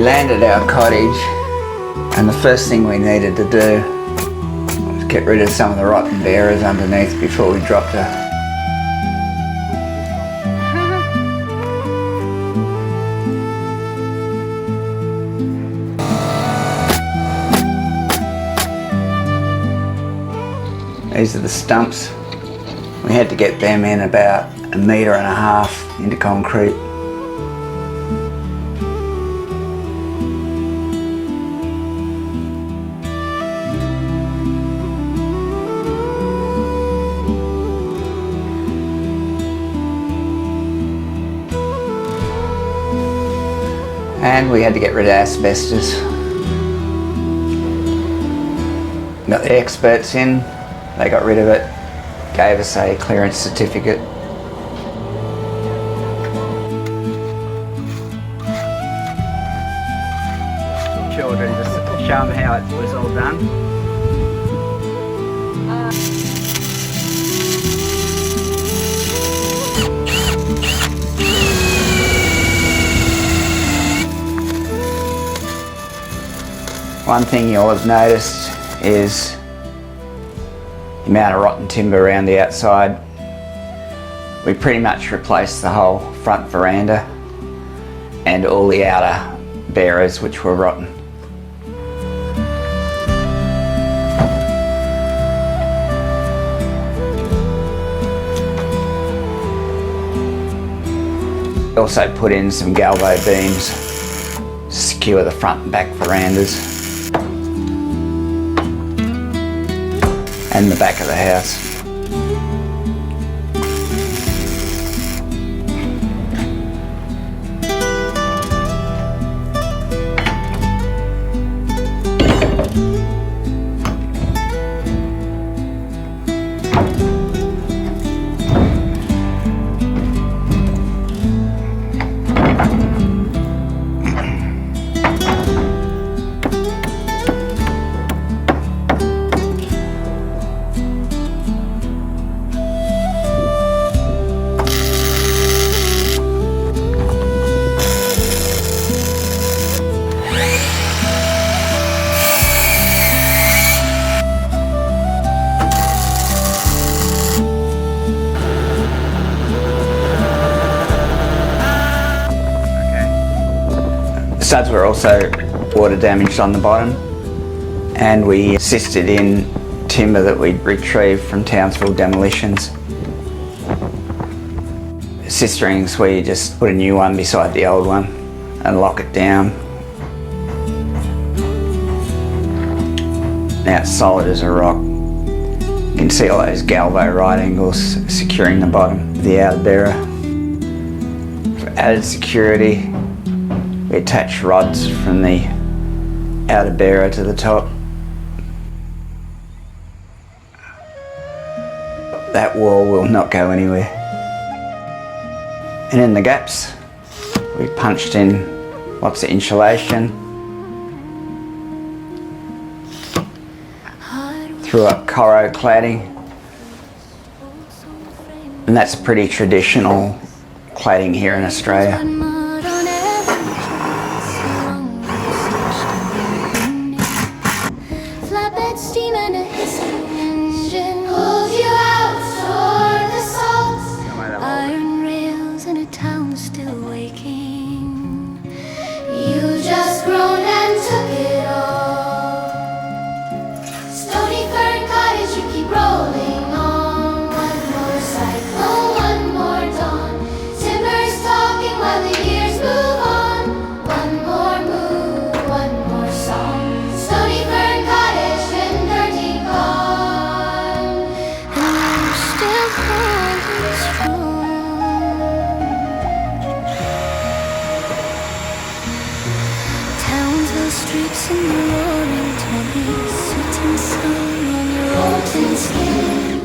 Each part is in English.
landed our cottage, and the first thing we needed to do was get rid of some of the rotten bearers underneath before we dropped her. These are the stumps. We had to get them in about 1.5 meters into concrete. And we had to get rid of asbestos. Got the experts in, they got rid of it, gave us a clearance certificate. Children, just to show them how it was all done. One thing you'll have noticed is the amount of rotten timber around the outside. We pretty much replaced the whole front veranda and all the outer bearers which were rotten. We also put in some galvo beams to secure the front and back verandas and the back of the house. Studs were also water damaged on the bottom, and we assisted in timber that we'd retrieved from Townsville demolitions. Sisterings, we just put a new one beside the old one and lock it down. Now it's solid as a rock. You can see all those galvo right angles securing the bottom of the outer bearer. For added security, we attach rods from the outer bearer to the top. That wall will not go anywhere. And in the gaps, we punched in lots of insulation, threw up corro cladding, and that's pretty traditional cladding here in Australia. Stony, Fern, Cottage, you keep rolling on. One more cyclone, one more dawn. Timbers talking while the years move on. One more mood, one more song. Stony, Fern, Cottage, and dirty gone. And I'm still holding strong. Townsville streets in the roaring 20s, sweet sun on your rotten skin.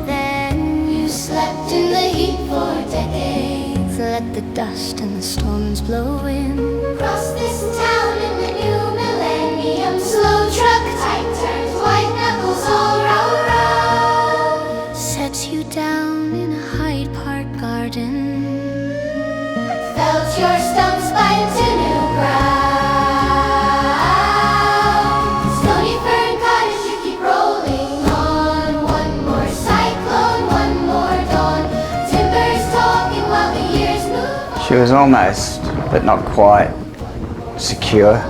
Then you slept in the heat for decades. Let the dust and the storms blow in. Cross this town in the new millennium. Slow truck, tight turns, white knuckles all row row. Sets you down in a Hyde Park garden. Felt your stumps bite into new ground. She was almost, but not quite, secure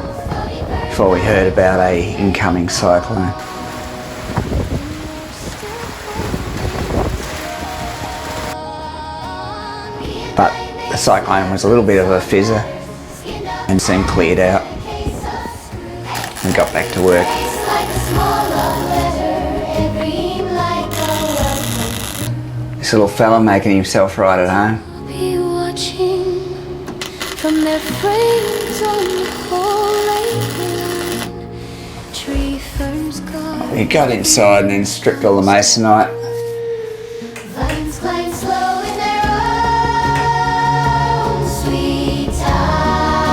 before we heard about a incoming cyclone. But the cyclone was a little bit of a fizzer and soon cleared out. We got back to work. This little fella making himself right at home. From their frames on the whole line, tree ferns gone. We got inside and then stripped all the masonite. Vines climb slow in their own sweet time.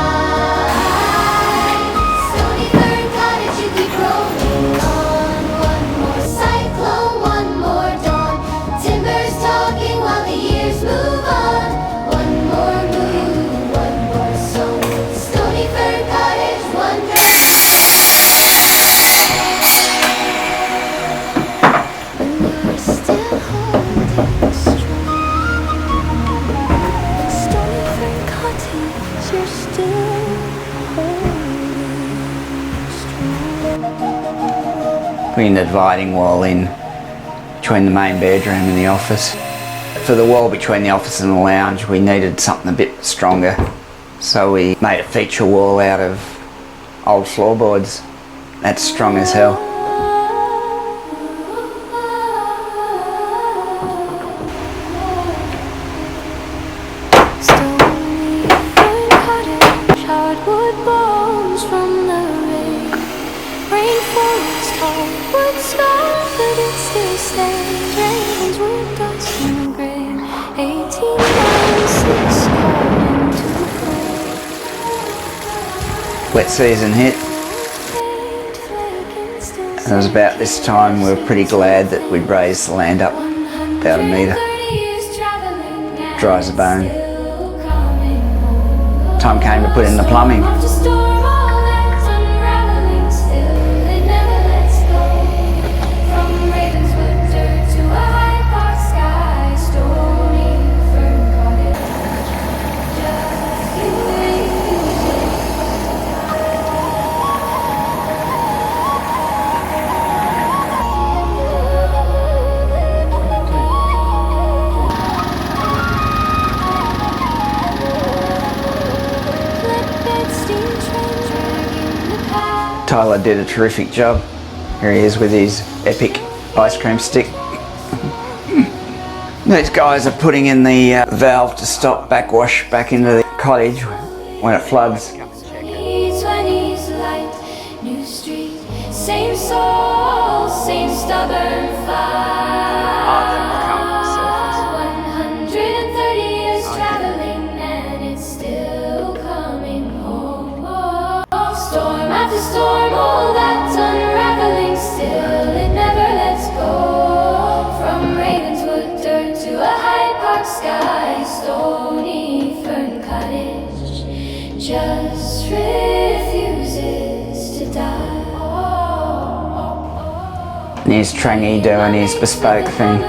Stony Fern Cottage, you keep rolling on. One more cyclone, one more dawn. Timbers talking while the years move on. One more moon, one more song. Stony Fern Cottage, wonder. When you're still holding strong. Stony Fern Cottage, you're still holding strong. We ended dividing wall in between the main bedroom and the office. For the wall between the office and the lounge, we needed something a bit stronger. So we made a feature wall out of old floorboards. That's strong as hell. Stony Fern Cottage, hardwood bones from the rain. Rainforest, hardwood scar, but it still stands. Rains were dust and grain. 1896 calling to play. Wet season hit. And it was about this time we were pretty glad that we'd raised the land up about a metre. Dry as a bone. Time came to put in the plumbing. Tyler did a terrific job. Here he is with his epic ice cream stick. These guys are putting in the valve to stop backwash back into the cottage when it floods. 20s light, new street, same soul, same stubborn fire. 130 years traveling and it's still coming home. Storm after storm, all that's unraveling still, it never lets go. From Ravenswood dirt to a Hyde Park sky, Stony Fern Cottage just refuses to die. And here's Trangy doing his bespoke thing.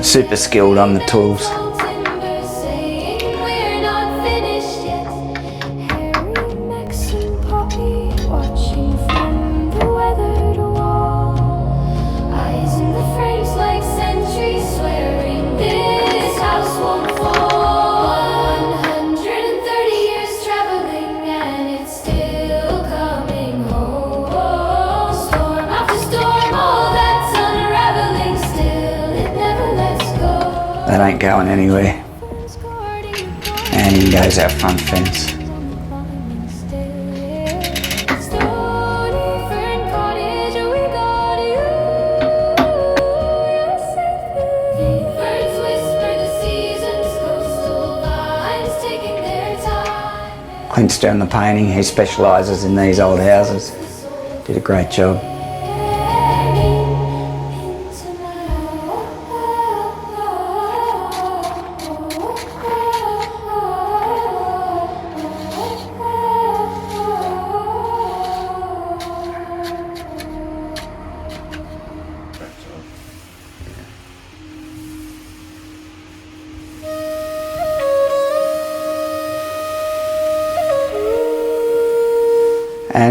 Super skilled on the tools. That ain't going anywhere. And in goes our front fence. Clint's doing the painting. He specialises in these old houses. Did a great job.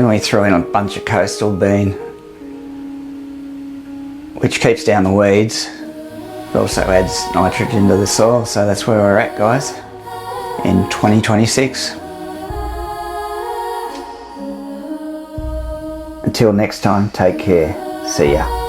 then we threw in a bunch of coastal bean, which keeps down the weeds. It also adds nitrogen to the soil, so that's where we're at, guys, in 2026. Until next time, take care. See ya.